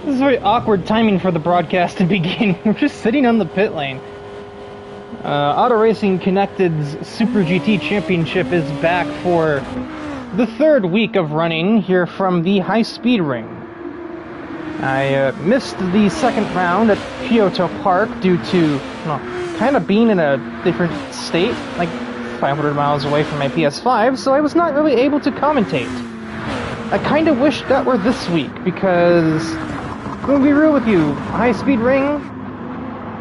This is very awkward timing for the broadcast to begin. We're just sitting on the pit lane. AutoRacingConnected's Super GT Championship is back for the third week of running here from the High Speed Ring. I missed the second round at Kyoto Park due to, well, kind of being in a different state, like 500 miles away from my PS5, so I was not really able to commentate. I kind of wish that were this week, because, I'm gonna be real with you, High Speed Ring,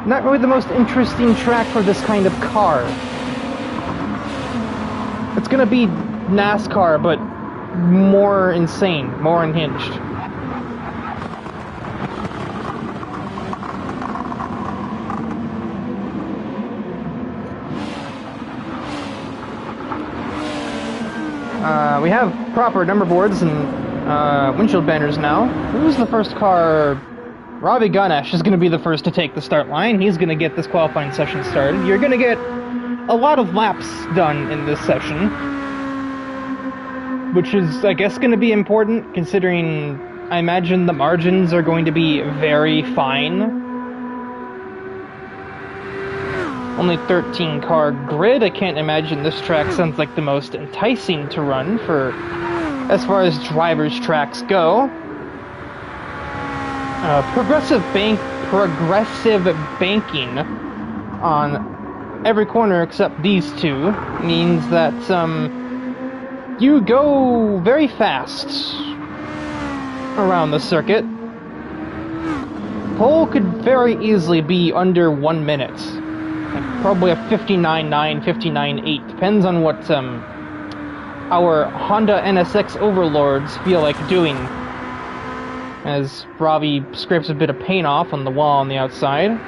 not really the most interesting track for this kind of car. It's gonna be NASCAR, but more insane, more unhinged. We have proper number boards and windshield banners now. Who's the first car? Ravi Ganesh is going to be the first to take the start line. He's going to get this qualifying session started. You're going to get a lot of laps done in this session, which is, I guess, going to be important, considering I imagine the margins are going to be very fine. Only 13 car grid. I can't imagine this track sounds like the most enticing to run for as far as drivers' tracks go. Progressive banking on every corner except these two means that you go very fast around the circuit. Pole could very easily be under 1 minute. Probably a 59.9, 59.8. Depends on what our Honda NSX overlords feel like doing. As Ravi scrapes a bit of paint off on the wall on the outside.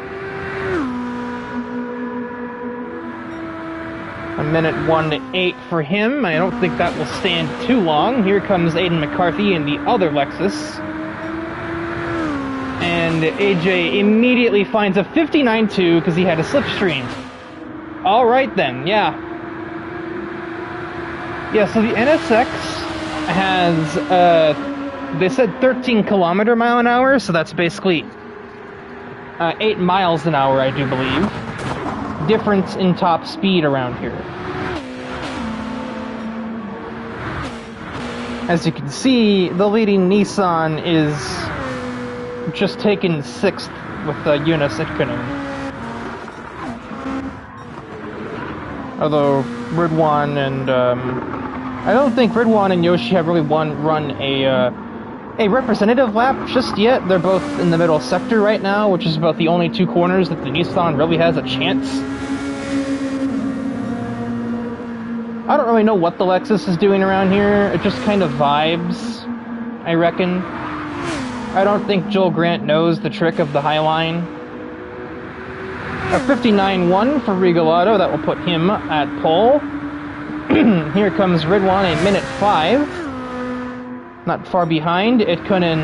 1:01.8 for him. I don't think that will stand too long. Here comes Aiden McCarthy in the other Lexus. And AJ immediately finds a 59.2 because he had a slipstream. Alright then, yeah. Yeah, so the NSX has, they said 13 kilometer mile an hour, so that's basically 8 miles an hour, I do believe. Difference in top speed around here. As you can see, the leading Nissan is just taken 6th with Jonas Itkinen. Although Ridwan and I don't think Ridwan and Yoshi have really run a representative lap just yet. They're both in the middle sector right now, which is about the only two corners that the Nissan really has a chance. I don't really know what the Lexus is doing around here. It just kind of vibes, I reckon. I don't think Joel Grant knows the trick of the high line. A 59.1 for Regalado, that will put him at pole. Here comes Ridwan, a 1:05. Not far behind. Itkinen.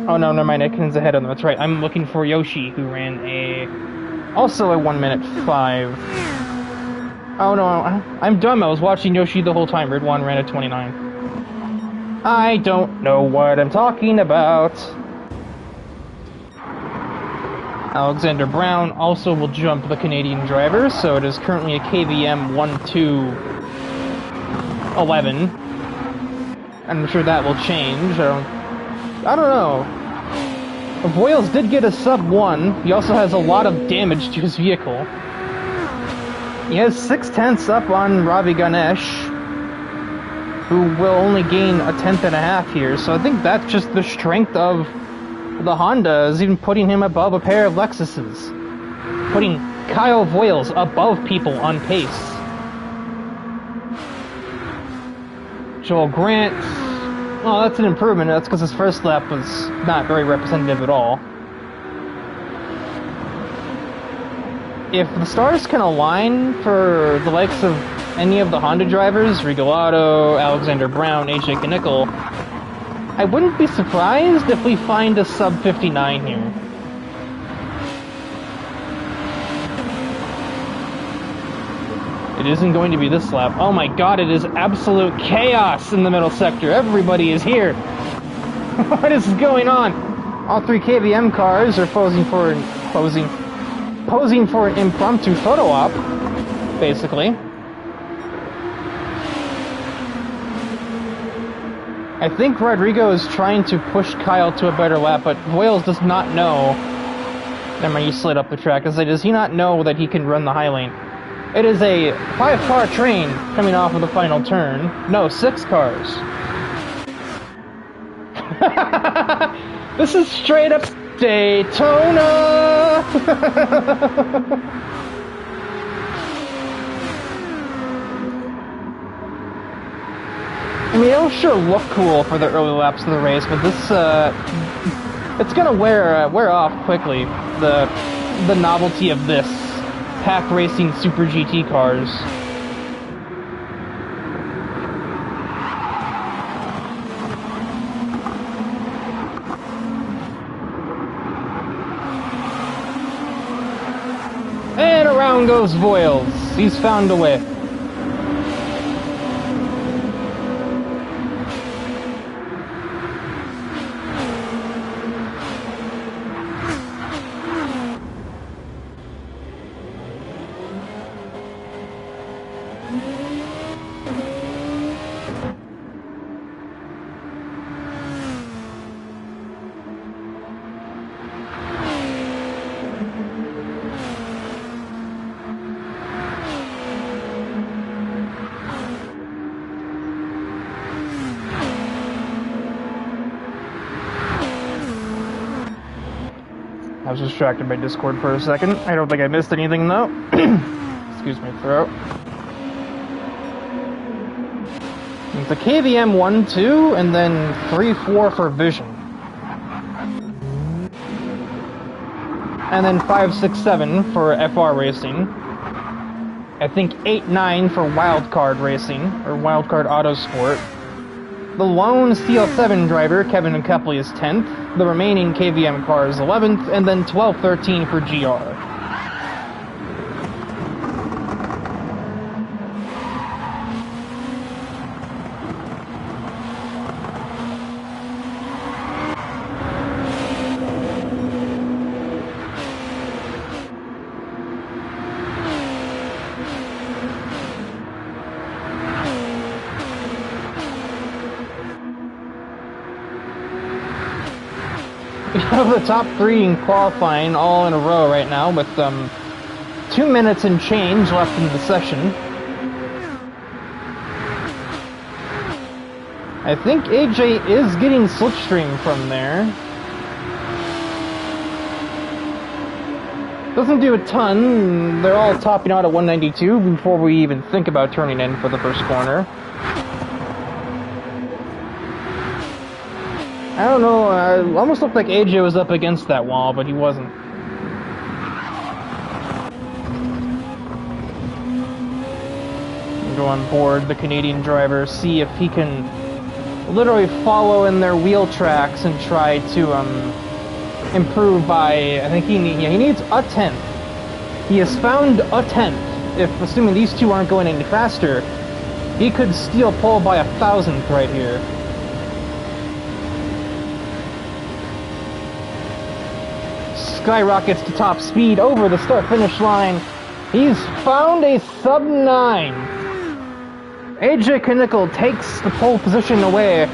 Oh no, never mind. Itkinen's ahead of them. That's right. I'm looking for Yoshi, who ran also a 1:05. Oh no, I'm dumb. I was watching Yoshi the whole time. Ridwan ran a 29. I don't know what I'm talking about. Alexander Brown also will jump the Canadian driver, so it is currently a KVM 1:2.11. I'm sure that will change. I don't know. Voiles did get a sub-1. He also has a lot of damage to his vehicle. He has 0.6 up on Ravi Ganesh, who will only gain a 10.5 here, so I think that's just the strength of the Honda, is even putting him above a pair of Lexuses. Putting Kyle Voiles above people on pace. Joel Grant, well, that's an improvement. That's because his first lap was not very representative at all. If the stars can align for the likes of any of the Honda drivers, Regalado, Alexander Brown, AJ Knickel, I wouldn't be surprised if we find a sub-59 here. It isn't going to be this lap. Oh my god, it is absolute chaos in the middle sector. Everybody is here. What is going on? All three KVM cars are posing for an impromptu photo op, basically. I think Rodrigo is trying to push Kyle to a better lap, but Voiles does not know. Never mind, you slid up the track. Does he not know that he can run the high lane? It is a 5-car train coming off of the final turn. No, 6 cars. This is straight up Daytona! I mean, it'll sure look cool for the early laps of the race, but this, it's gonna wear off quickly, the novelty of this pack racing Super GT cars. And around goes Voiles. He's found a way. I was distracted by Discord for a second. I don't think I missed anything though. Excuse my throat. It's a KVM 1-2 and then 3-4 for Vision. And then 5-6-7 for FR Racing. I think 8-9 for Wildcard Racing, or Wildcard Autosport. The lone CL7 driver, Kevin Kepley, is 10th. The remaining KVM car is 11th, and then 12-13 for GR. We have the top 3 in qualifying all in a row right now with 2 minutes and change left in the session. I think AJ is getting slipstream from there. Doesn't do a ton. They're all topping out at 192 before we even think about turning in for the first corner. I don't know, it almost looked like AJ was up against that wall, but he wasn't. Go on board the Canadian driver, see if he can literally follow in their wheel tracks and try to improve by, I think he needs a 10th. He has found a 10th. If, assuming these two aren't going any faster, he could steal pole by 1,000th right here. Skyrockets to top speed over the start-finish line. He's found a sub-9. AJ Knickel takes the pole position away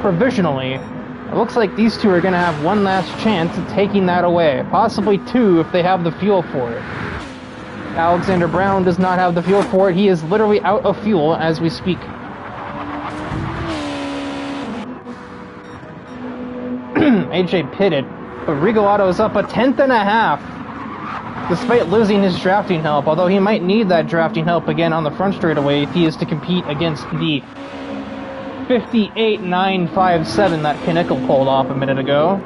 provisionally. It looks like these two are going to have one last chance at taking that away. Possibly 2 if they have the fuel for it. Alexander Brown does not have the fuel for it. He is literally out of fuel as we speak. AJ pitted. But Regal is up 1/10 and a half, despite losing his drafting help, although he might need that drafting help again on the front straightaway if he is to compete against the 58.957 that Knickel pulled off a minute ago.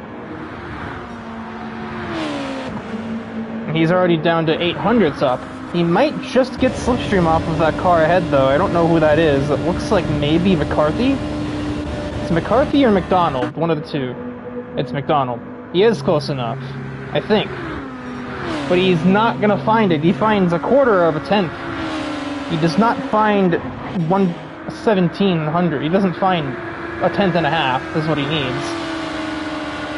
He's already down to 800ths up. He might just get slipstream off of that car ahead, though. I don't know who that is. It looks like maybe McCarthy? It's McCarthy or McDonald, one of the two. It's McDonald. He is close enough, I think. But he's not gonna find it. He finds 1/4 of a 10th. He does not find 1/1700. He doesn't find a 10th and a half. That's what he needs.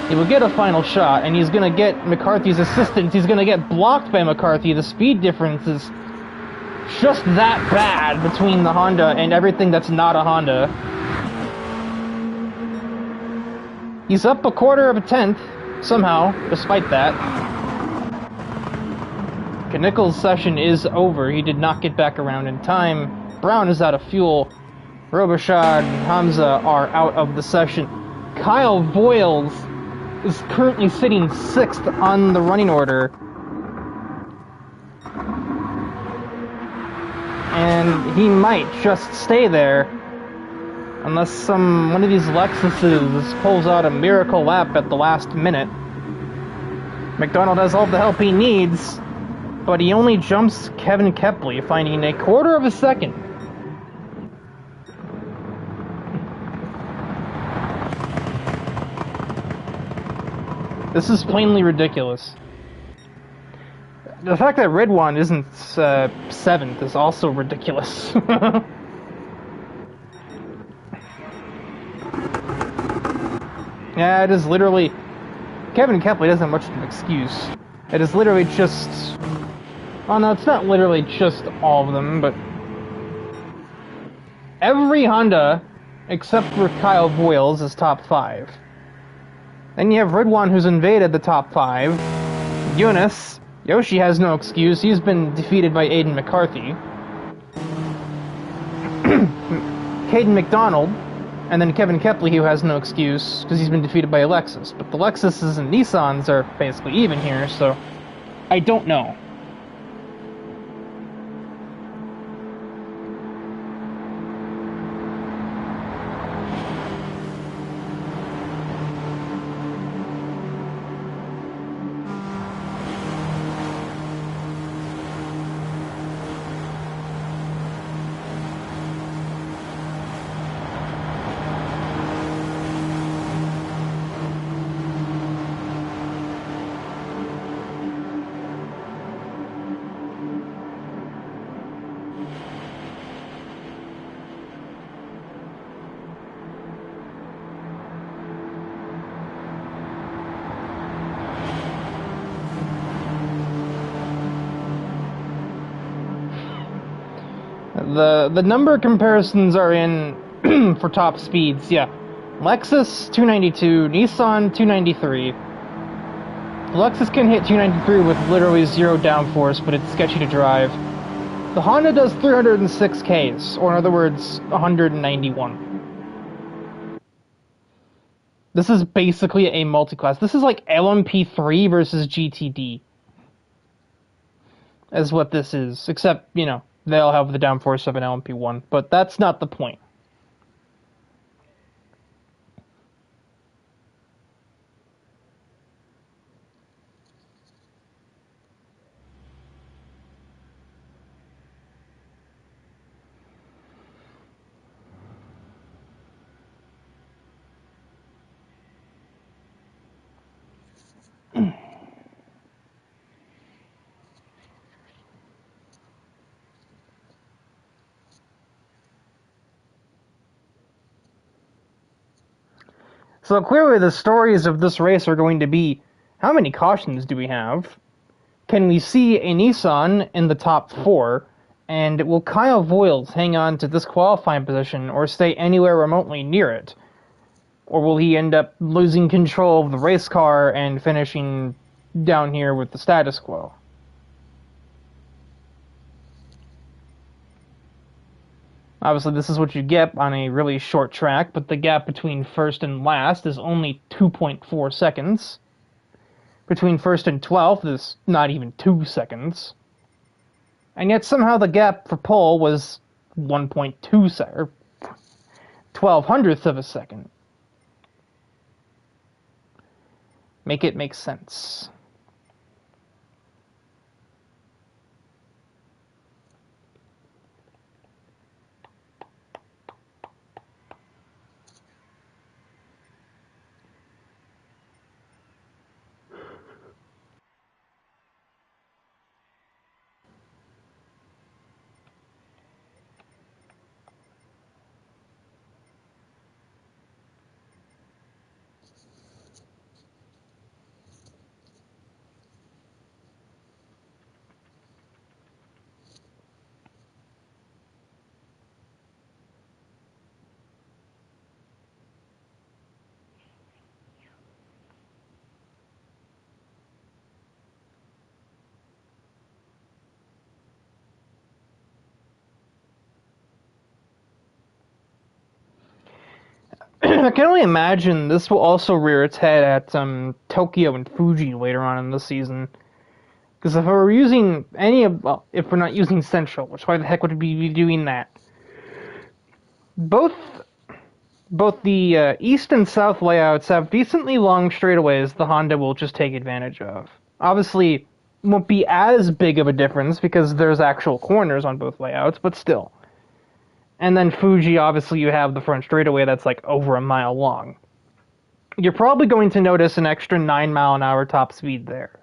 He will get a final shot, and he's going to get McCarthy's assistance. He's going to get blocked by McCarthy. The speed difference is just that bad between the Honda and everything that's not a Honda. He's up a quarter of a tenth, somehow, despite that. Knickel's session is over. He did not get back around in time. Brown is out of fuel. Robichaud and Hamza are out of the session. Kyle Voiles is currently sitting 6th on the running order. And he might just stay there unless one of these Lexuses pulls out a miracle lap at the last minute. McDonald has all the help he needs, but he only jumps Kevin Kepley, finding a quarter of a second. This is plainly ridiculous. The fact that Ridwan isn't 7th is also ridiculous. Yeah, it is literally... Kevin Kepley doesn't have much of an excuse. It is literally just... Oh no, it's not literally just all of them, but... Every Honda, except for Kyle Voiles, is top 5. Then you have Ridwan, who's invaded the top 5. Eunice. Yoshi has no excuse. He's been defeated by Aiden McCarthy. Caden McDonald. And then Kevin Kepley, who has no excuse, because he's been defeated by a Lexus. But the Lexuses and Nissans are basically even here, so... I don't know. The number comparisons are in for top speeds, yeah. Lexus 292, Nissan 293. The Lexus can hit 293 with literally 0 downforce, but it's sketchy to drive. The Honda does 306 Ks, or in other words, 191. This is basically a multi-class. This is like LMP3 versus GTD. Is what this is, except, you know, they all have the downforce of an LMP1, but that's not the point. So clearly the stories of this race are going to be, how many cautions do we have? Can we see a Nissan in the top 4? And will Kyle Voiles hang on to this qualifying position or stay anywhere remotely near it? Or will he end up losing control of the race car and finishing down here with the status quo? Obviously, this is what you get on a really short track, but the gap between first and last is only 2.4 seconds. Between first and 12th is not even 2 seconds. And yet somehow the gap for pole was 1.2 seconds, or 12/100th of a second. Make it make sense. I can only imagine this will also rear its head at Tokyo and Fuji later on in the season. Because if we're using any of, well, if we're not using Central, which why the heck would we be doing that? Both the east and south layouts have decently long straightaways the Honda will just take advantage of. Obviously, won't be as big of a difference because there's actual corners on both layouts, but still. And then Fuji, obviously, you have the front straightaway that's like over a mile long. You're probably going to notice an extra 9-mile-an-hour top speed there.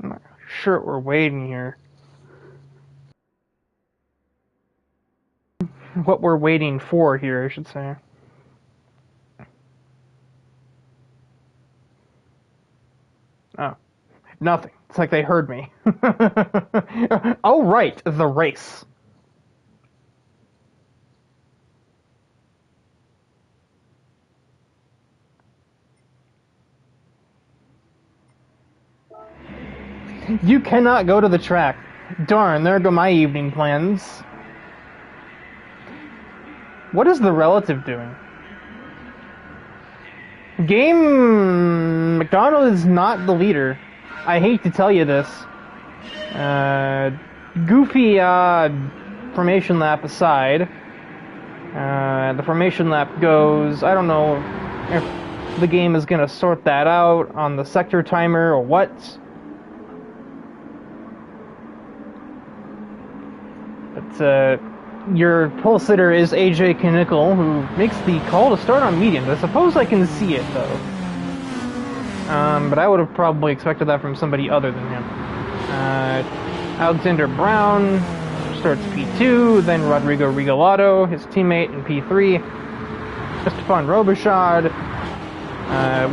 I'm not sure what we're waiting here. What we're waiting for here, I should say. Oh. Nothing. It's like they heard me. Oh, right. The race. You cannot go to the track. Darn, there go my evening plans. What is the relative doing? Game McDonald is not the leader. I hate to tell you this. Goofy formation lap aside. The formation lap goes, I don't know if the game is going to sort that out on the sector timer or what. But your pole sitter is AJ Knickel, who makes the call to start on mediums. I suppose I can see it, though. But I would have probably expected that from somebody other than him. Alexander Brown starts P2, then Rodrigo Regalado, his teammate, in P3. Esteban Robichaud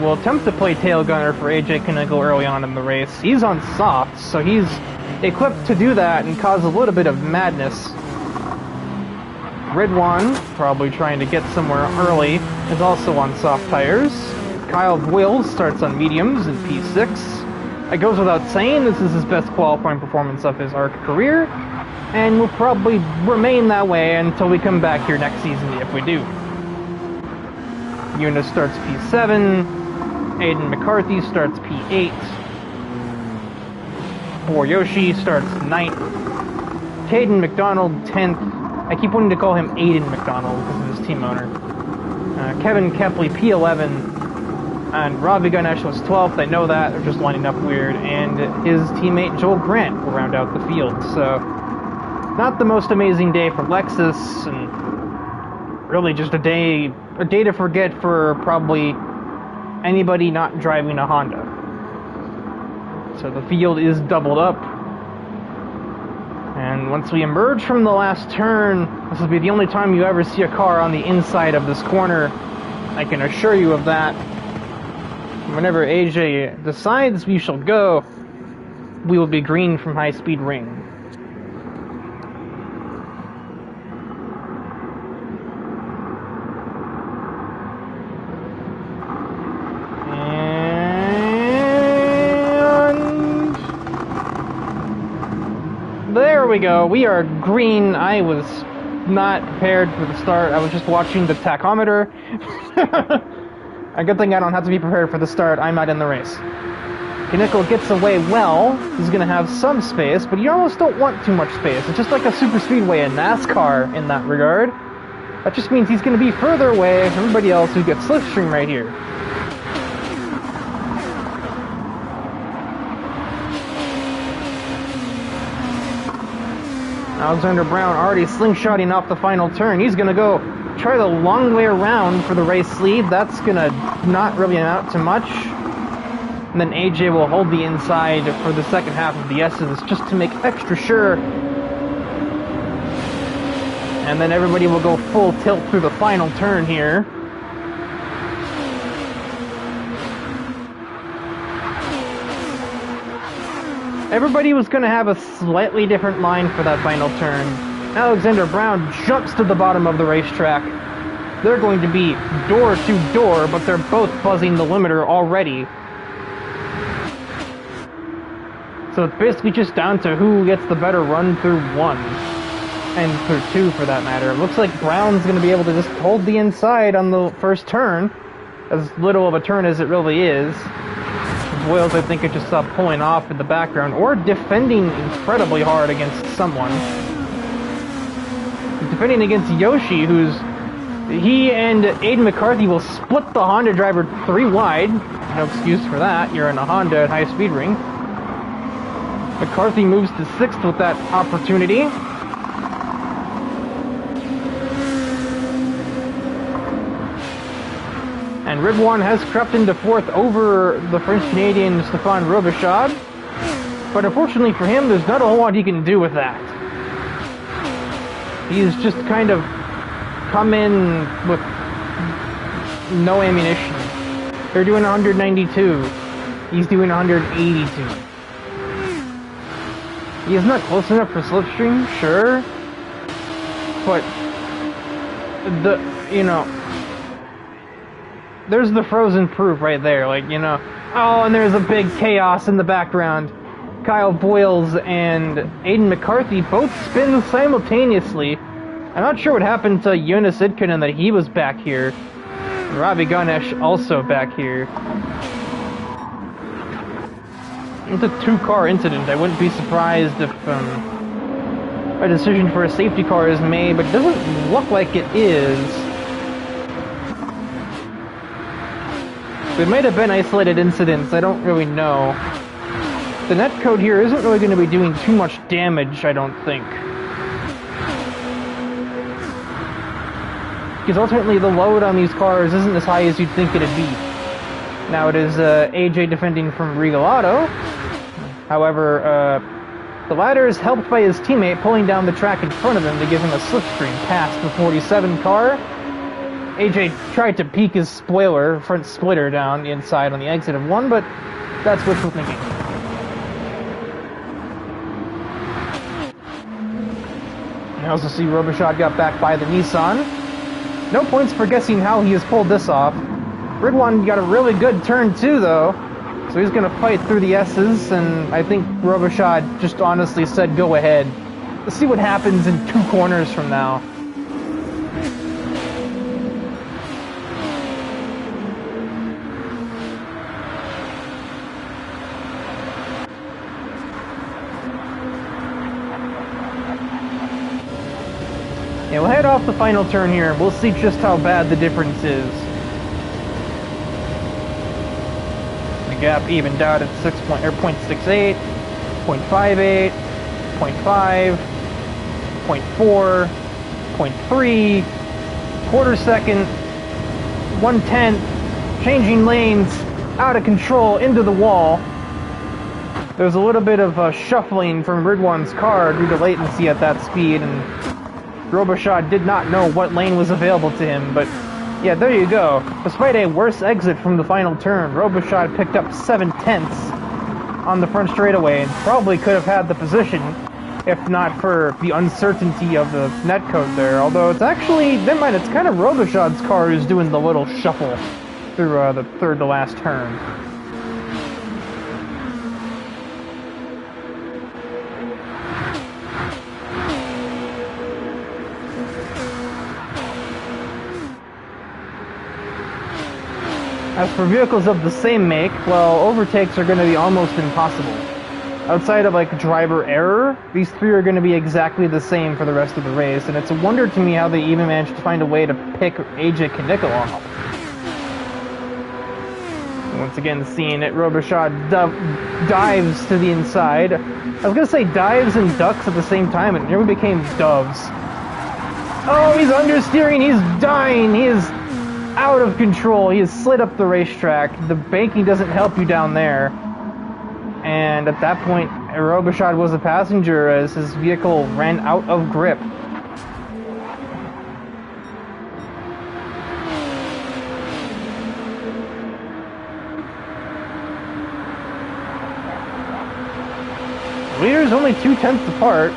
will attempt to play tail gunner for AJ Knickel early on in the race. He's on soft, so he's equipped to do that and cause a little bit of madness. Ridwan, probably trying to get somewhere early, is also on soft tires. Kyle Wills starts on mediums in P6. It goes without saying, this is his best qualifying performance of his ARC career, and will probably remain that way until we come back here next season if we do. Yuna starts P7. Aiden McCarthy starts P8. Boryoshi starts 9th. Caden McDonald 10th. I keep wanting to call him Aiden McDonald because of his team owner. Kevin Kepley P11. And Robbie Ganesh was 12th. I know that. They're just lining up weird. And his teammate Joel Grant will round out the field. So, not the most amazing day for Lexus. And really just a day to forget for probably anybody not driving a Honda. So the field is doubled up. And once we emerge from the last turn, this will be the only time you ever see a car on the inside of this corner. I can assure you of that. Whenever AJ decides we shall go, we will be green from High Speed Ring. There we go. We are green. I was not prepared for the start. I was just watching the tachometer. A good thing I don't have to be prepared for the start. I'm not in the race. Knickel gets away well. He's going to have some space, but you almost don't want too much space. It's just like a super speedway in NASCAR in that regard. That just means he's going to be further away from everybody else who gets slipstream right here. Alexander Brown already slingshotting off the final turn. He's going to go try the long way around for the race lead. That's going to not really amount to much. And then AJ will hold the inside for the second half of the S's just to make extra sure. And then everybody will go full tilt through the final turn here. Everybody was going to have a slightly different line for that final turn. Alexander Brown jumps to the bottom of the racetrack. They're going to be door to door, but they're both buzzing the limiter already. So it's basically just down to who gets the better run through 1. And through 2, for that matter. It looks like Brown's going to be able to just hold the inside on the first turn. As little of a turn as it really is. Boyles, I think, I just saw pulling off in the background. Or defending incredibly hard against someone. Defending against Yoshi, who's... He and Aiden McCarthy will split the Honda driver 3 wide. No excuse for that. You're in a Honda at high speed ring. McCarthy moves to 6th with that opportunity. And Ridwan has crept into 4th over the French-Canadian Stéphane Robichaud. But unfortunately for him, there's not a whole lot he can do with that. He's just kind of come in with no ammunition. They're doing 192. He's doing 182. He's not close enough for slipstream, sure. But there's the frozen proof right there, like, oh, and there's a big chaos in the background. Kyle Boyles and Aiden McCarthy both spin simultaneously. I'm not sure what happened to Jonas Idkanen that he was back here. And Ravi Ganesh also back here. It's a 2-car incident. I wouldn't be surprised if a decision for a safety car is made, but it doesn't look like it is. It might have been isolated incidents, I don't really know. The netcode here isn't really going to be doing too much damage, I don't think. Because ultimately the load on these cars isn't as high as you'd think it'd be. Now it is AJ defending from Regal Auto. However, the latter is helped by his teammate pulling down the track in front of him to give him a slipstream past the 47 car. AJ tried to peek his spoiler, front splitter, down the inside on the exit of 1, but that's wishful thinking. I also see Robichaud got back by the Nissan. No points for guessing how he has pulled this off. Ridwan got a really good turn too, though, so he's going to fight through the S's, and I think Robichaud just honestly said go ahead. Let's see what happens in 2 corners from now. Yeah, we'll head off the final turn here. We'll see just how bad the difference is. The gap evened out at 0.68, 0.58, 0.5, 0.4, 0.3, quarter second, 1/10, changing lanes, out of control, into the wall. There's a little bit of shuffling from Ridwan's car due to latency at that speed, and Robichaud did not know what lane was available to him, but yeah, there you go. Despite a worse exit from the final turn, Robichaud picked up 7/10 on the front straightaway and probably could have had the position if not for the uncertainty of the netcode there. Although it's actually, never mind, it's kind of Robichaud's car who's doing the little shuffle through the third to last turn. As for vehicles of the same make, well, overtakes are going to be almost impossible. Outside of, like, driver error, these 3 are going to be exactly the same for the rest of the race, and it's a wonder to me how they even managed to find a way to pick AJ Knickel off. Once again, seeing it, Robichaud dives to the inside. I was going to say dives and ducks at the same time, and it nearly became doves. Oh, he's understeering, he's dying, he is out of control. He has slid up the racetrack. The banking doesn't help you down there. And at that point, Robichaud was a passenger as his vehicle ran out of grip. The leaders only 2/10 apart.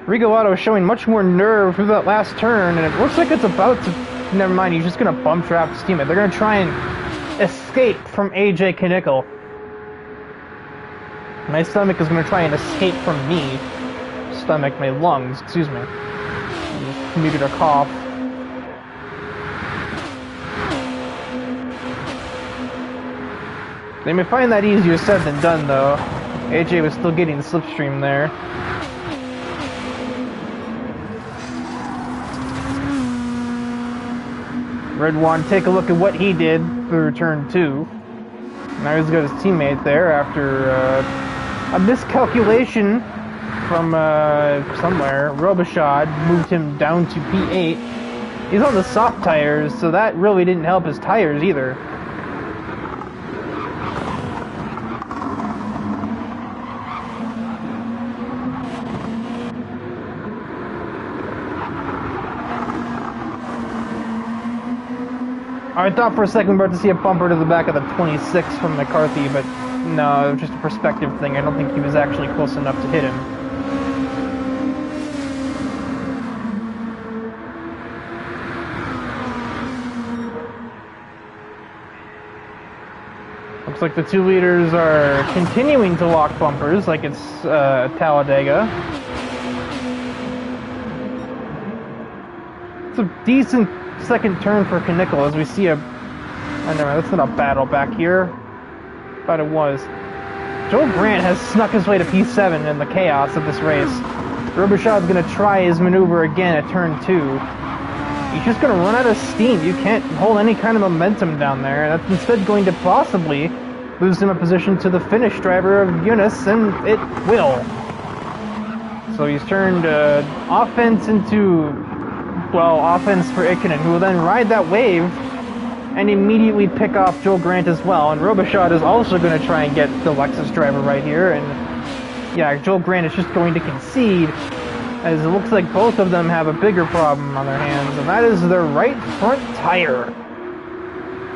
Regal Auto showing much more nerve through that last turn, and it looks like it's about to... Never mind, he's just going to bump trap his teammate. They're going to try and escape from AJ Knickel. My stomach is going to try and escape from me. Stomach, my lungs, excuse me. Just muted a cough. They may find that easier said than done, though. AJ was still getting the slipstream there. Red One, take a look at what he did through turn 2. Now he's got his teammate there after a miscalculation from somewhere. Robichaud moved him down to P8. He's on the soft tires, so that really didn't help his tires either. I thought for a second we were about to see a bumper to the back of the 26 from McCarthy, but no, it was just a perspective thing. I don't think he was actually close enough to hit him. Looks like the 2 leaders are continuing to lock bumpers like it's Talladega. It's a decent second turn for Knickel as we see a... Oh, no, that's not a battle back here. Thought it was. Joel Grant has snuck his way to P7 in the chaos of this race. Robichaud's going to try his maneuver again at turn 2. He's just going to run out of steam. You can't hold any kind of momentum down there. That's instead going to possibly lose him a position to the Finnish driver of Eunice, and it will. So he's turned offense into... well, offense for Ikonen, who will then ride that wave and immediately pick off Joel Grant as well. And Robichaud is also going to try and get the Lexus driver right here. And yeah, Joel Grant is just going to concede, as it looks like both of them have a bigger problem on their hands, and that is their right front tire.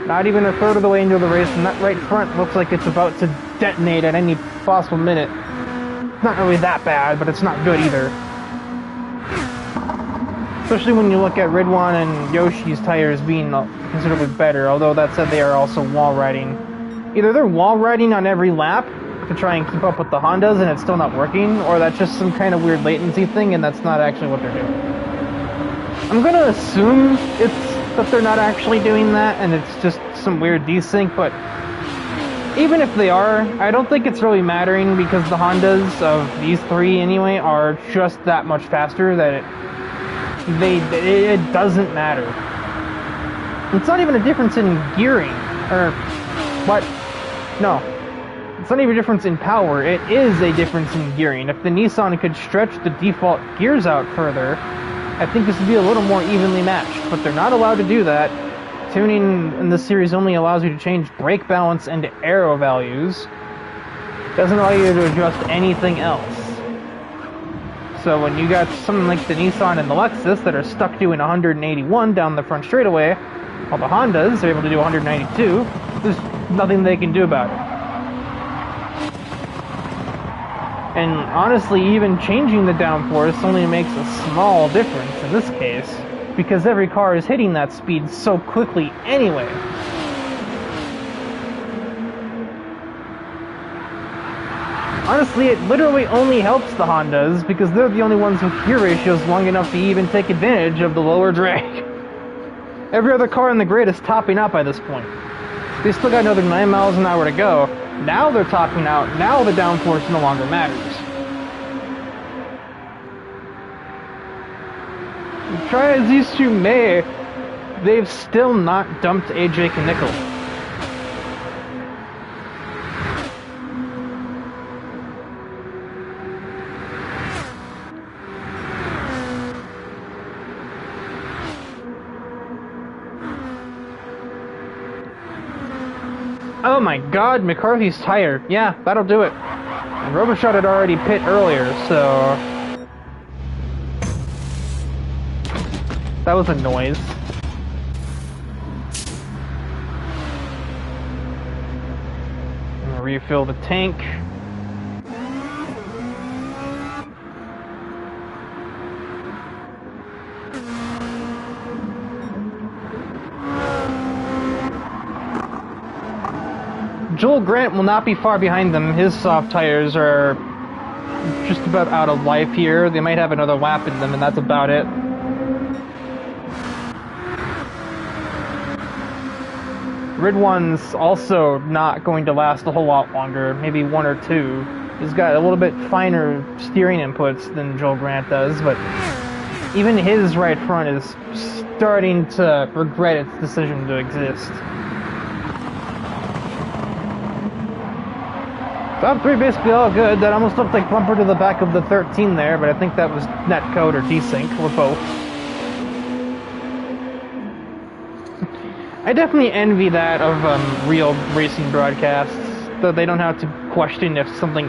Not even a third of the way into the race, and that right front looks like it's about to detonate at any possible minute. Not really that bad, but it's not good either. Especially when you look at Ridwan and Yoshi's tires being considerably better, although that said they are also wall riding. Either they're wall riding on every lap to try and keep up with the Hondas and it's still not working, or that's just some kind of weird latency thing and that's not actually what they're doing. I'm gonna assume it's that they're not actually doing that and it's just some weird desync, but even if they are, I don't think it's really mattering because the Hondas of these 3 anyway are just that much faster that it doesn't matter. It's not even a difference in gearing, or what? No. It's not even a difference in power, it is a difference in gearing. If the Nissan could stretch the default gears out further, I think this would be a little more evenly matched, but they're not allowed to do that. Tuning in this series only allows you to change brake balance and aero values. It doesn't allow you to adjust anything else. So when you got something like the Nissan and the Lexus that are stuck doing 181 down the front straightaway, while the Hondas are able to do 192, there's nothing they can do about it. And honestly, even changing the downforce only makes a small difference in this case, because every car is hitting that speed so quickly anyway. Honestly, it literally only helps the Hondas because they're the only ones with gear ratios long enough to even take advantage of the lower drag. Every other car in the grid is topping out by this point. They still got another 9 miles an hour to go. Now they're topping out. Now the downforce no longer matters. Try as these two may, they've still not dumped AJ Knickel. Oh my god, McCarthy's tire. Yeah, that'll do it. And Robichaud had already pit earlier, so... that was a noise. I'm gonna refill the tank. Joel Grant will not be far behind them. His soft tires are just about out of life here. They might have another lap in them, and that's about it. Ridwan's also not going to last a whole lot longer, maybe 1 or 2. He's got a little bit finer steering inputs than Joel Grant does, but even his right front is starting to regret its decision to exist. Top 3 basically all good. That almost looked like bumper to the back of the 13 there, but I think that was netcode or desync, or both. I definitely envy that of real racing broadcasts, though they don't have to question if something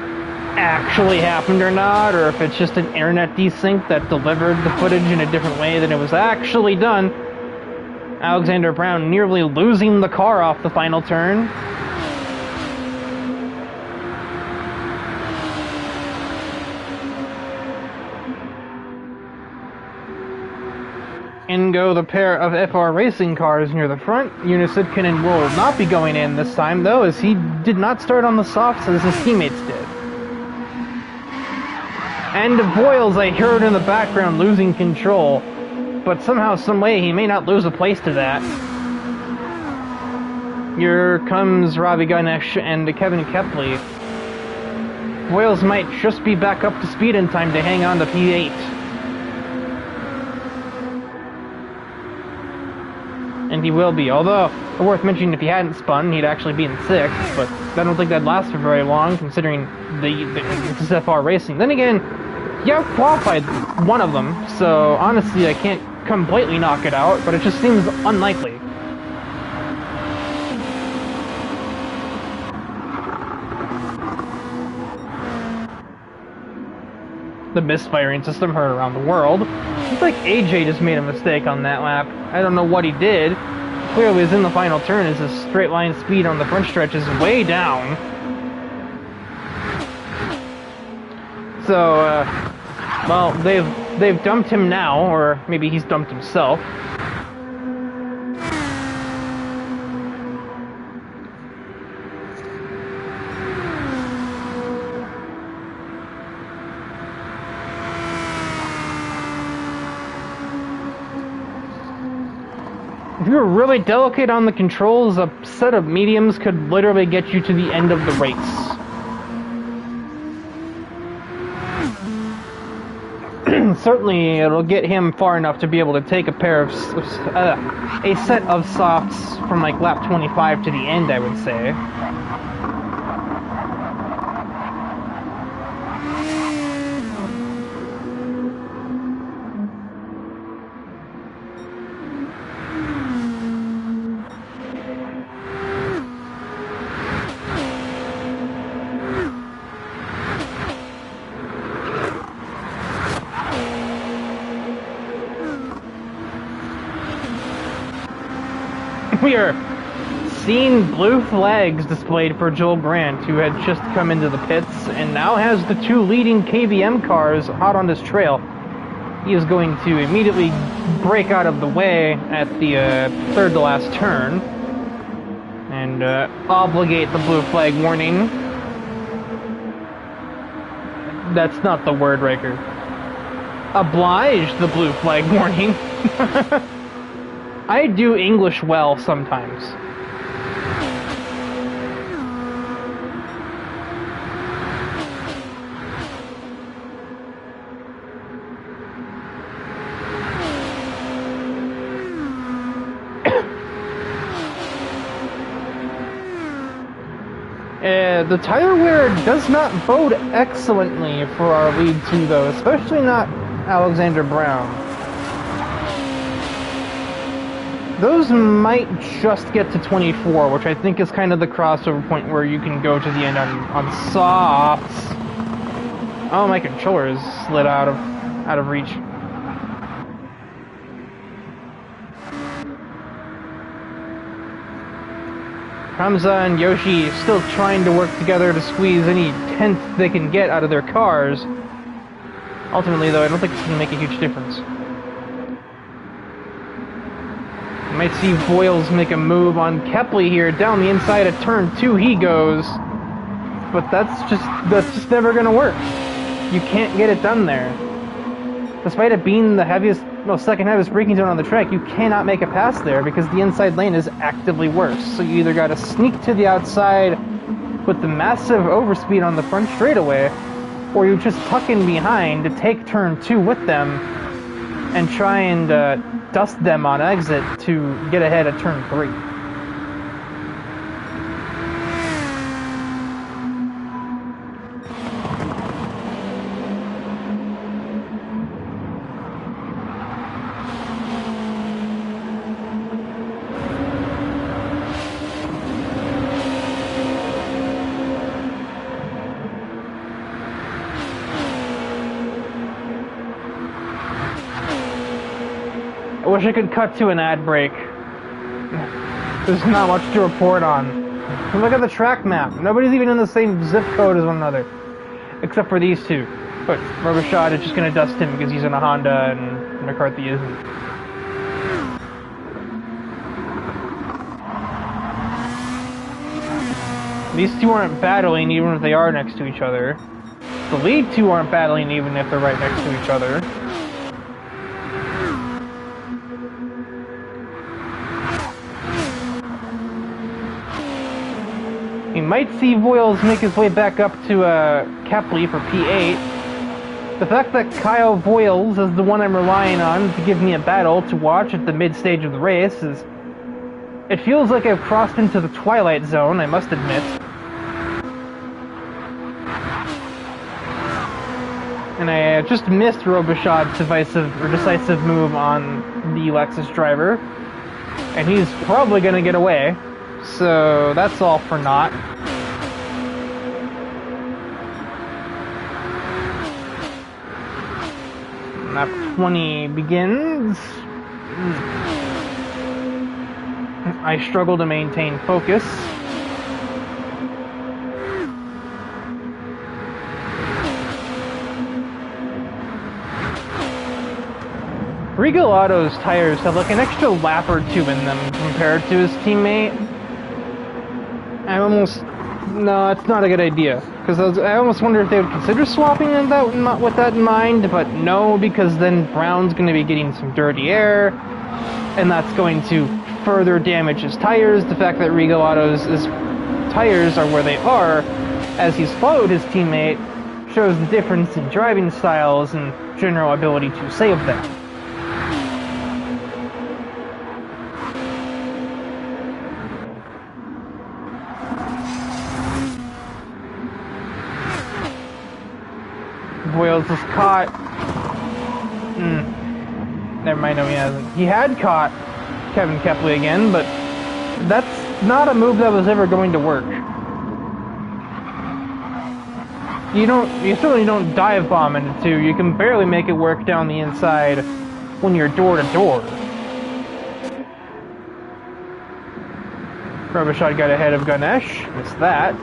actually happened or not, or if it's just an internet desync that delivered the footage in a different way than it was actually done. Alexander Brown nearly losing the car off the final turn. In go the pair of FR racing cars near the front. Unisydkinen will not be going in this time, though, as he did not start on the softs as his teammates did. And Boyles, I heard in the background, losing control, but somehow, someway, he may not lose a place to that. Here comes Ravi Ganesh and Kevin Kepley. Boyles might just be back up to speed in time to hang on to P8. And he will be, although, worth mentioning, if he hadn't spun, he'd actually be in 6th, but I don't think that'd last for very long, considering this FR racing. Then again, he out-qualified one of them, so honestly I can't completely knock it out, but it just seems unlikely. The misfiring system heard around the world. Looks like AJ just made a mistake on that lap. I don't know what he did. Clearly is in the final turn as his straight line speed on the front stretch is way down. So, well, they've dumped him now, or maybe he's dumped himself. If you were really delicate on the controls, a set of mediums could literally get you to the end of the race. Certainly, it'll get him far enough to be able to take a pair of a set of softs from like lap 25 to the end, I would say. We are seeing blue flags displayed for Joel Grant, who had just come into the pits and now has the 2 leading KBM cars hot on his trail. He is going to immediately break out of the way at the 3rd to last turn and obligate the blue flag warning. That's not the word, Riker. Oblige the blue flag warning. I do English well sometimes. The tire wear does not bode excellently for our lead 2, though, especially not Alexander Brown. Those might just get to 24, which I think is kind of the crossover point where you can go to the end on softs. Oh, my controller is slid out of reach. Hamza and Yoshi still trying to work together to squeeze any tenth they can get out of their cars. Ultimately, though, I don't think it's going to make a huge difference. You might see Voiles make a move on Kepley here. Down the inside of turn 2 he goes. But that's just never going to work. You can't get it done there. Despite it being the second heaviest braking zone on the track, you cannot make a pass there because the inside lane is actively worse. So you either got to sneak to the outside with the massive overspeed on the front straightaway, or you just tuck in behind to take turn 2 with them and try and dust them on exit to get ahead of turn 3. I wish I could cut to an ad break. There's not much to report on. Look at the track map. Nobody's even in the same zip code as one another. Except for these two. But Robichaud is just going to dust him because he's in a Honda and McCarthy isn't. These two aren't battling even if they are next to each other. The lead two aren't battling even if they're right next to each other. You might see Voiles make his way back up to Kepley for P8. The fact that Kyle Voiles is the one I'm relying on to give me a battle to watch at the mid-stage of the race is... It feels like I've crossed into the Twilight Zone, I must admit. And I just missed Robichaud's decisive move on the Lexus driver. And he's probably going to get away. So that's all for naught. Lap 20 begins. I struggle to maintain focus. Regal Auto's tires have like an extra lap or two in them compared to his teammate. No, it's not a good idea. Because I almost wonder if they would consider swapping with that in mind, but no, because then Brown's going to be getting some dirty air, and that's going to further damage his tires. The fact that Regal Auto's tires are where they are, as he's followed his teammate, shows the difference in driving styles and general ability to save them. Voiles is caught. Never mind, no he hasn't. He had caught Kevin Kepley again, but that's not a move that was ever going to work. You certainly don't dive bomb into two. You can barely make it work down the inside when you're door to door. Robichaud got ahead of Ganesh, missed that.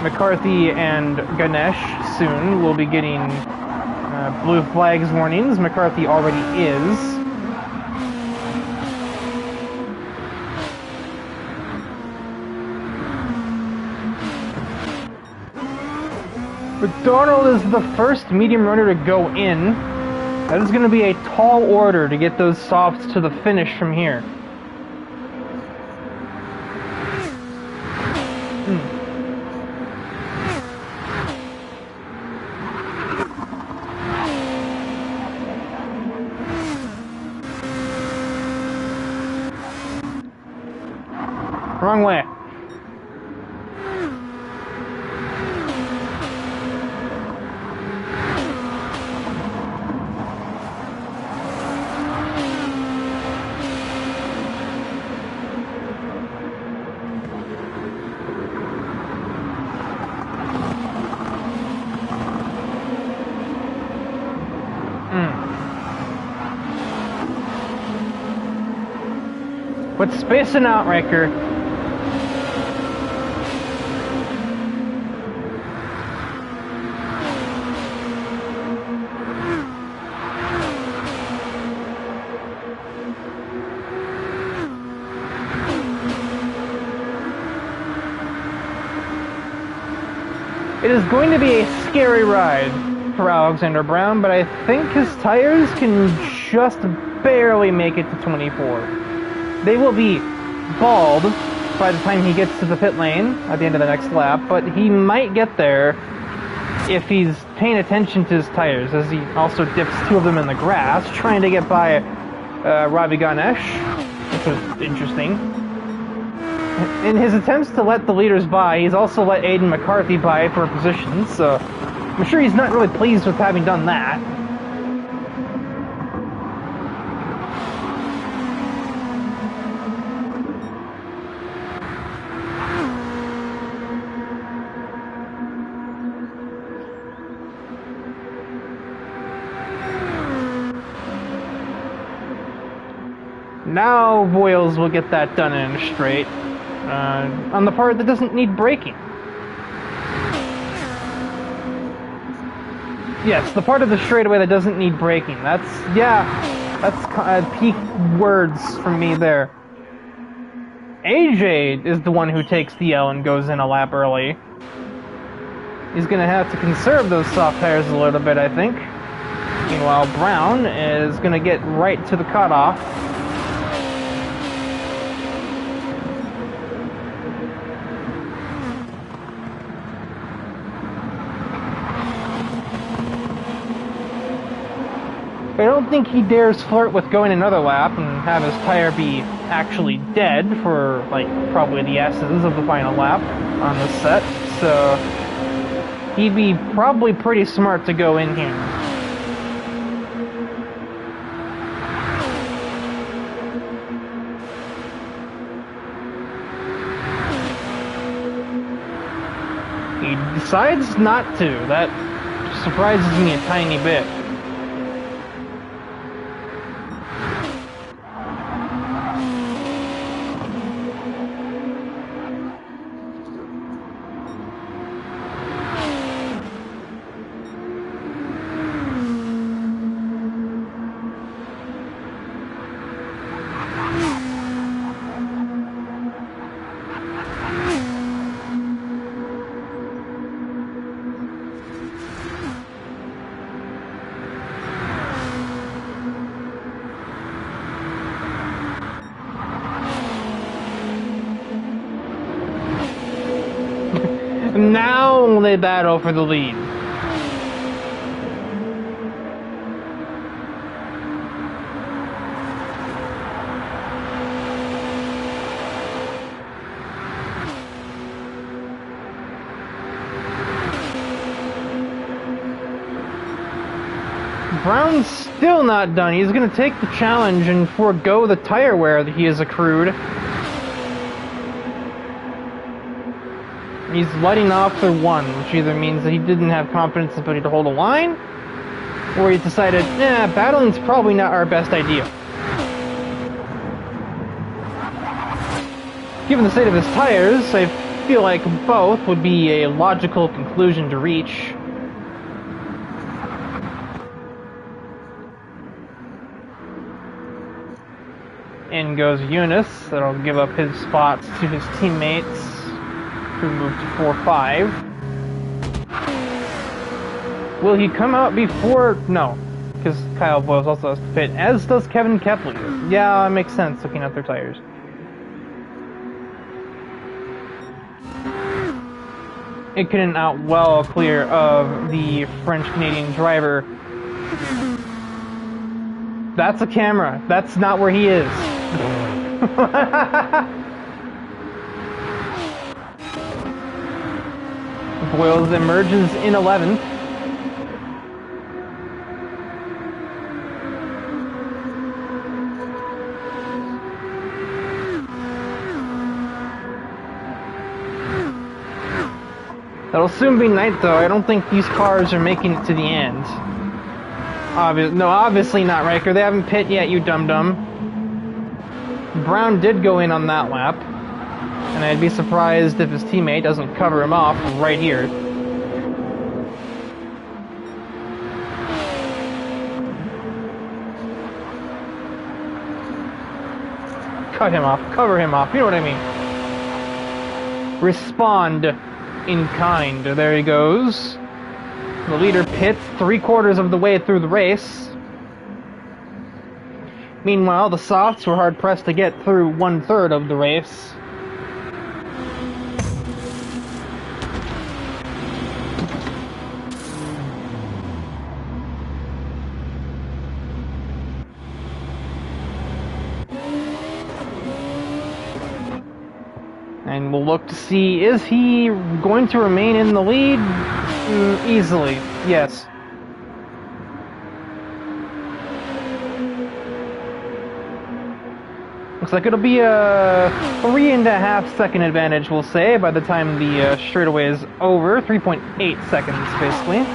McCarthy and Ganesh soon will be getting blue flags warnings. McCarthy already is. McDonald is the first medium runner to go in. That is going to be a tall order to get those softs to the finish from here. Wrong way. Quit spacing out, Riker. It is going to be a scary ride for Alexander Brown, but I think his tires can just barely make it to 24. They will be bald by the time he gets to the pit lane at the end of the next lap, but he might get there if he's paying attention to his tires, as he also dips 2 of them in the grass, trying to get by Ravi Ganesh, which was interesting. In his attempts to let the leaders by, he's also let Aiden McCarthy by for a position, so I'm sure he's not really pleased with having done that. Now Boyles will get that done in a straight, on the part that doesn't need braking. Yes, the part of the straightaway that doesn't need braking. That's peak words from me there. AJ is the one who takes the L and goes in a lap early. He's going to have to conserve those soft tires a little bit, I think. Meanwhile, Brown is going to get right to the cutoff. I don't think he dares flirt with going another lap and have his tire be actually dead for, like, probably the S's of the final lap on the set, so he'd be probably pretty smart to go in here. He decides not to. That surprises me a tiny bit. Now they battle for the lead. Brown's still not done. He's going to take the challenge and forego the tire wear that he has accrued. He's letting off through 1, which either means that he didn't have confidence in ability to hold a line, or he decided, battling's probably not our best idea. Given the state of his tires, I feel like both would be a logical conclusion to reach. In goes Eunice. That'll give up his spots to his teammates, who move to 4-5. Will he come out before? No, because Kyle Boyles also has to pit, as does Kevin Kepley. Yeah, it makes sense looking at their tires. It couldn't out well clear of the French-Canadian driver. That's a camera. That's not where he is. Boyles emerges in 11th. That'll soon be night, though. I don't think these cars are making it to the end. No, obviously not, Riker. They haven't pit yet, you dum-dum. Brown did go in on that lap, and I'd be surprised if his teammate doesn't cover him off right here. Cut him off, cover him off, you know what I mean. Respond in kind. There he goes. The leader pits 3/4 of the way through the race. Meanwhile, the softs were hard-pressed to get through 1/3 of the race. And we'll look to see, is he going to remain in the lead? Easily, yes. Looks like it'll be a 3.5 second advantage, we'll say, by the time the straightaway is over. 3.8 seconds, basically.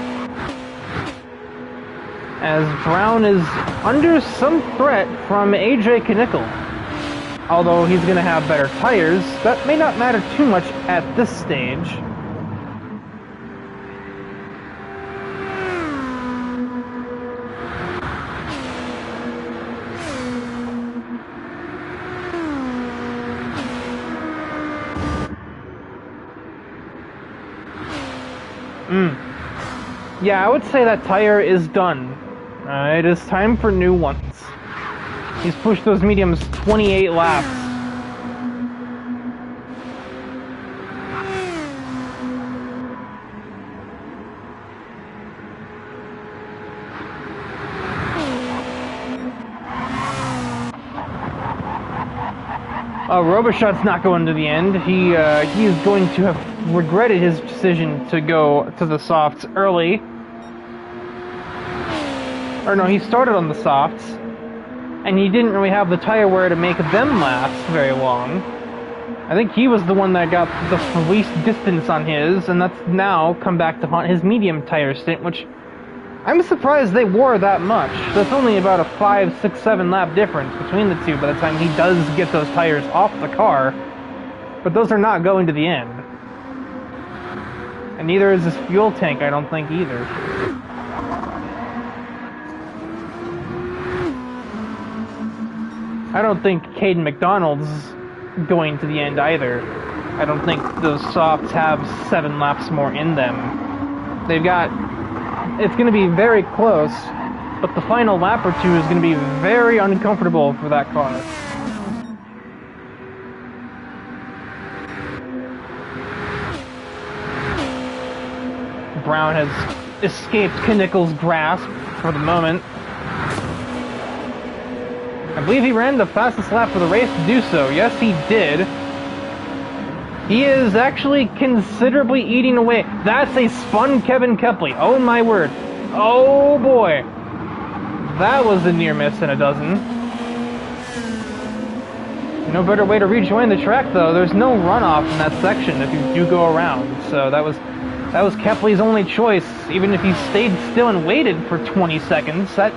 As Brown is under some threat from AJ Knickel. Although he's going to have better tires, that may not matter too much at this stage. Yeah, I would say that tire is done. It is time for new ones. He's pushed those mediums 28 laps. Robichaud's not going to the end. He is going to have regretted his decision to go to the softs early. Or no, he started on the softs, and he didn't really have the tire wear to make them last very long. I think he was the one that got the least distance on his, and that's now come back to haunt his medium tire stint, which I'm surprised they wore that much. That's only about a 5, 6, 7 lap difference between the two by the time he does get those tires off the car. But those are not going to the end. And neither is his fuel tank, I don't think, either. I don't think Caden McDonald's going to the end either. I don't think those softs have 7 laps more in them. They've got... It's going to be very close, but the final lap or two is going to be very uncomfortable for that car. Brown has escaped Knickel's grasp for the moment. I believe he ran the fastest lap of the race to do so. Yes, he did. He is actually considerably eating away. That's a spun Kevin Kepley. Oh my word. Oh boy. That was a near miss in a dozen. No better way to rejoin the track though. There's no runoff in that section if you do go around. So that was Kepley's only choice. Even if he stayed still and waited for 20 seconds, that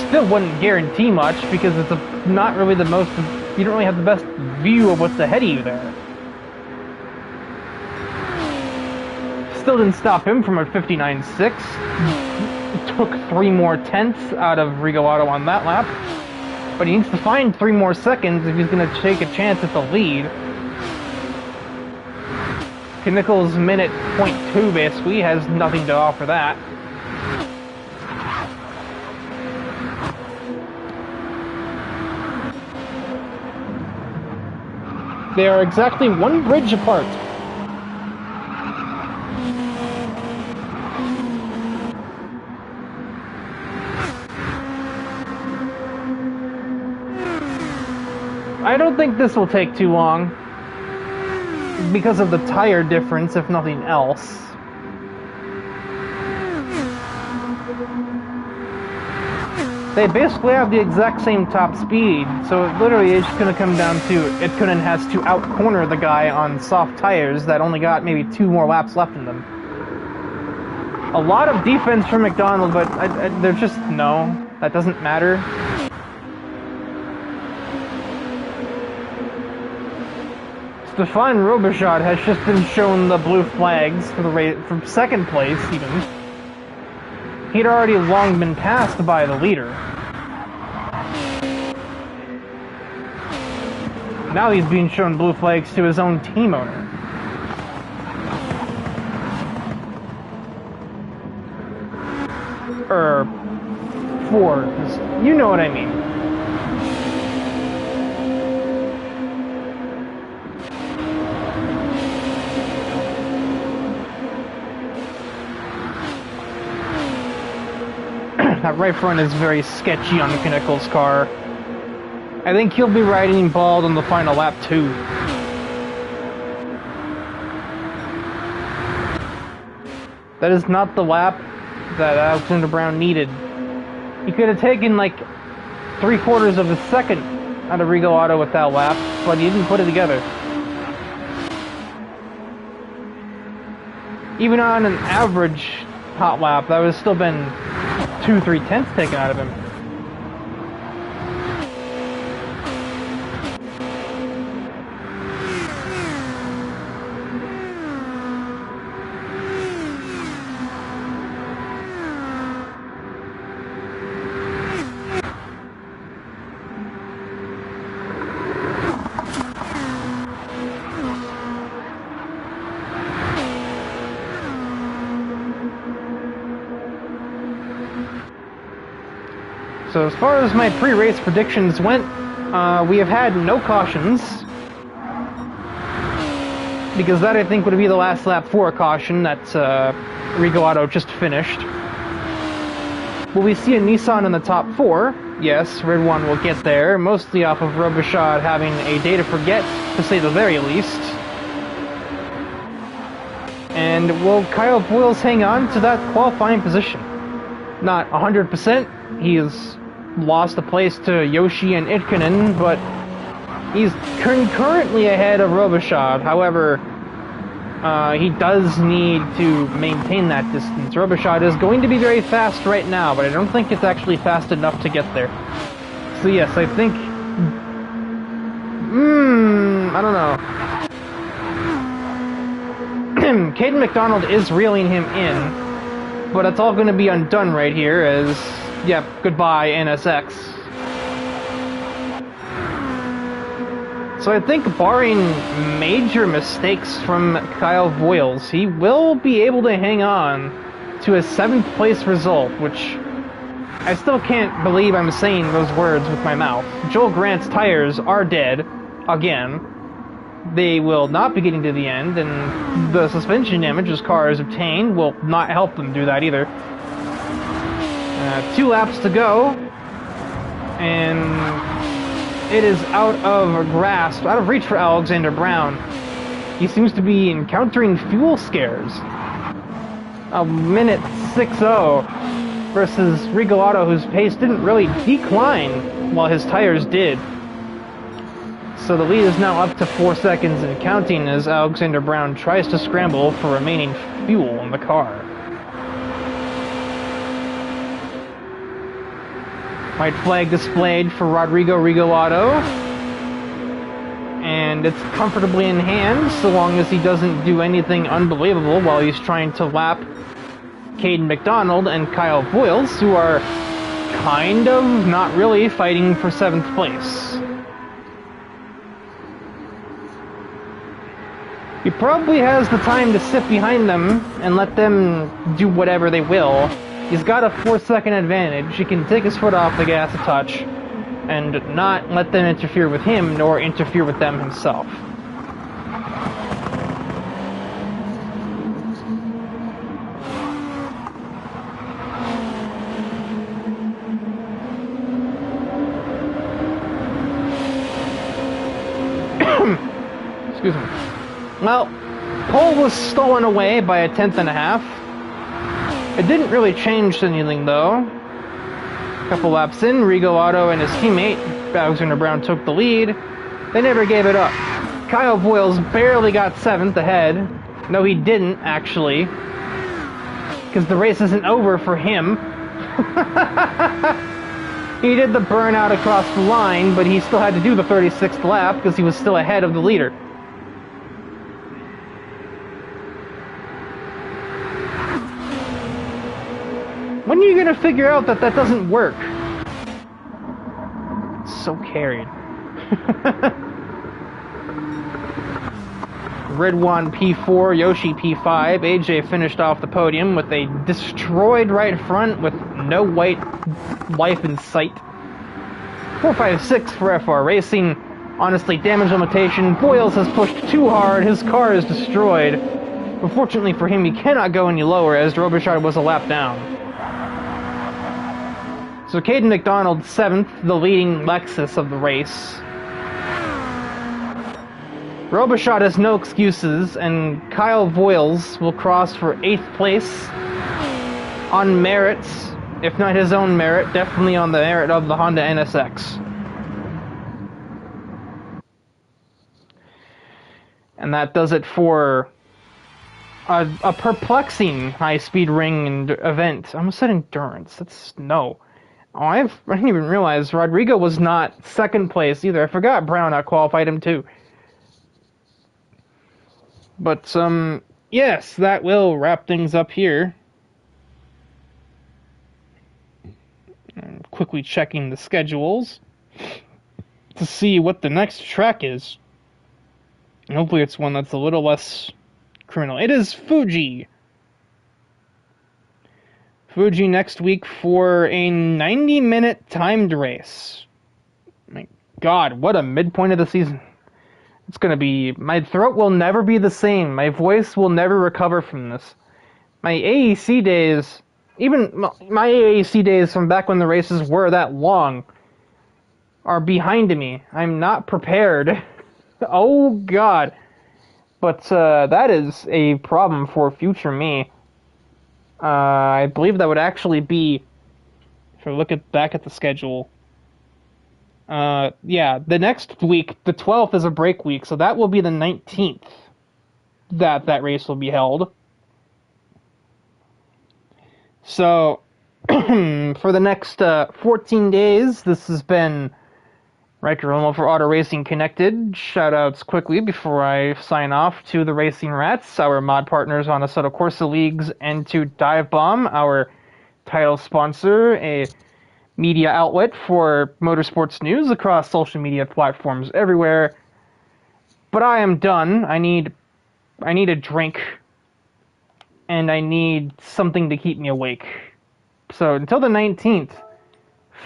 still wouldn't guarantee much because it's not really the most, you don't really have the best view of what's ahead of you there. Still didn't stop him from a 59.6. Took 3 more tenths out of Rigoletto on that lap. But he needs to find 3 more seconds if he's going to take a chance at the lead. Knickel's minute .2 basically has nothing to offer that. They are exactly 1 bridge apart. I don't think this will take too long because of the tire difference, if nothing else. They basically have the exact same top speed, so it literally is just going to come down to Itkunen has to out-corner the guy on soft tires that only got maybe 2 more laps left in them. A lot of defense from McDonald, but they're just, no, that doesn't matter. Stefan Robichaud has just been shown the blue flags for the race, from second place even. He'd already long been passed by the leader. Now he's being shown blue flags to his own team owner. Or 4. You know what I mean. That right front is very sketchy on Kinnickel's car. I think he'll be riding bald on the final lap too. That is not the lap that Alexander Brown needed. He could have taken like 3/4 of a second out of Regal Auto with that lap, but he didn't put it together. Even on an average hot lap, that would have still been 2-3 tenths taken out of him. So as far as my pre-race predictions went, we have had no cautions, because that I think would be the last lap for a caution that Regal Auto just finished. Will we see a Nissan in the top 4? Yes, Red One will get there, mostly off of Robichaud having a day to forget, to say the very least. And will Kyle Busch hang on to that qualifying position? Not 100%. He's lost a place to Yoshi and Itkinen, but he's currently ahead of Robichaud. However, he does need to maintain that distance. Robichaud is going to be very fast right now, but I don't think it's actually fast enough to get there. So yes, I think... I don't know. Caden McDonald is reeling him in, but it's all going to be undone right here as... Yep, goodbye, NSX. So I think, barring major mistakes from Kyle Busch, he will be able to hang on to a 7th place result, which I still can't believe I'm saying those words with my mouth. Joel Grant's tires are dead, again. They will not be getting to the end, and the suspension damage his car has obtained will not help them do that either. 2 laps to go, and it is out of grasp, out of reach for Alexander Brown. He seems to be encountering fuel scares. A minute 6.0 versus Regal Auto, whose pace didn't really decline while his tires did. So the lead is now up to 4 seconds and counting as Alexander Brown tries to scramble for remaining fuel in the car. White flag displayed for Rodrigo Regal Auto, and it's comfortably in hand so long as he doesn't do anything unbelievable while he's trying to lap Caden McDonald and Kyle Busch, who are kind of, not really, fighting for 7th place. He probably has the time to sit behind them and let them do whatever they will. He's got a 4-second advantage. He can take his foot off the gas a touch and not let them interfere with him, nor interfere with them himself. Excuse me. Well, pole was stolen away by 1/10 and a half. It didn't really change anything, though. A couple laps in, Regal Auto and his teammate, Alexander Brown, took the lead. They never gave it up. Kyle Busch barely got 7th ahead. No, he didn't, actually. Because the race isn't over for him. He did the burnout across the line, but he still had to do the 36th lap because he was still ahead of the leader. When are you gonna figure out that that doesn't work? It's so carried. Ridwan P4, Yoshi P5. AJ finished off the podium with a destroyed right front with no white life in sight. 456 for FR Racing. Honestly, damage limitation. Boyles has pushed too hard. His car is destroyed. But fortunately for him, he cannot go any lower as Robichaud was a lap down. So Caden McDonald, 7th, the leading Lexus of the race. Robichaud has no excuses, and Kyle Voiles will cross for 8th place on merit, if not his own merit, definitely on the merit of the Honda NSX. And that does it for a perplexing high-speed ring and event. I almost said endurance. That's no. Oh, I didn't even realize Rodrigo was not 2nd place either. I forgot Brown outqualified him too. But, yes, that will wrap things up here. I'm quickly checking the schedules to see what the next track is. And hopefully it's one that's a little less criminal. It is Fuji. Fuji next week for a 90-minute timed race. My God, what a midpoint of the season. It's going to be... My throat will never be the same. My voice will never recover from this. My AEC days... Even my AEC days from back when the races were that long are behind me. I'm not prepared. Oh, God. But that is a problem for future me. I believe that would actually be... If I look back at the schedule... yeah, the next week, the 12th, is a break week, so that will be the 19th that race will be held. So, for the next 14 days, this has been Riker Romo for Auto Racing Connected. Shoutouts quickly before I sign off to the Racing Rats, our mod partners on Assetto Corsa Leagues, and to DIVEBOMB, our title sponsor, a media outlet for motorsports news across social media platforms everywhere. But I am done. I need a drink, and I need something to keep me awake. So until the 19th,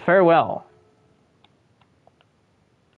farewell.